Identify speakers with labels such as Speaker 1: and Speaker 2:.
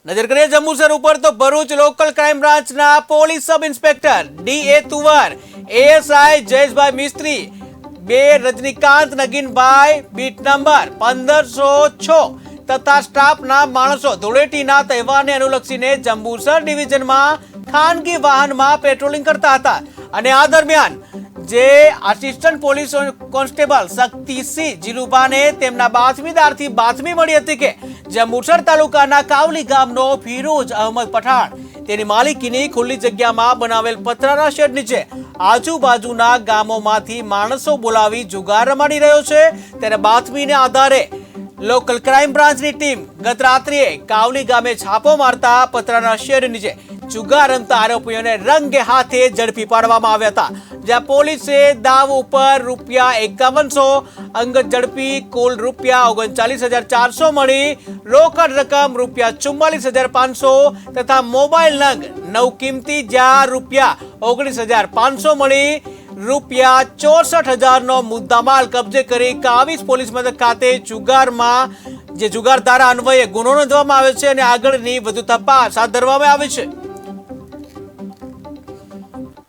Speaker 1: નજર કરીએ જંબુસર ઉપર તો ભરૂચ લોકલ ક્રાઇમ બ્રાન્ચના police sub inspector D A Tuvar, ASI Jayeshbhai Mistry, બે રજનીકાંત નગીનભાઈ બીટ નંબર 1506 તથા સ્ટાફના માણસો ધૂળેટીના તહેવારને અનુલક્ષીને જંબુસર ડિવિઝનમાં ખાનગી વાહનમાં પેટ્રોલિંગ કરતા હતા અને આ દરમિયાન જે આસિસ્ટન્ટ પોલીસ કોન્સ્ટેબલ શક્તિસિંહ જીલુભાને તેમના બાતમીદારથી બાતમી મળી હતી કે જંબુસર તાલુકાના કાવલી ગામનો ફિરોઝ અહમદ પઠાણ તેની માલિકીની ખુલ્લી જગ્યામાં બનાવેલ પતરાના શેડ નીચે આજુબાજુના ગામોમાંથી માણસો બોલાવી જુગાર રમાડી રહ્યો છે, ત્યારે બાતમીને આધારે લોકલ ક્રાઇમ બ્રાન્ચની ટીમ ગત રાત્રિએ કાવલી ગામે છાપો મારતા પતરાના શેડ નીચે જુગાર રમતા આરોપીઓને રંગે હાથે ઝડપી પાડવામાં આવ્યા હતા, જ્યાં પોલીસે દાવ ઉપર ₹5100, અંગત ઝડપી કુલ ₹39,400 મળી, રોકડ રકમ ₹44,500 તથા મોબાઈલ નંગ નવ કિંમતી જ્યાં ₹19,500 મળી ₹64,000 નો મુદ્દામાલ કબજે કરી કાવીસ પોલીસ મથક ખાતે જુગારમાં જે જુગાર ધારા અન્વયે ગુનો નોંધવામાં આવ્યો છે અને આગળની વધુ તપાસ હાથ ધરવામાં આવી છે।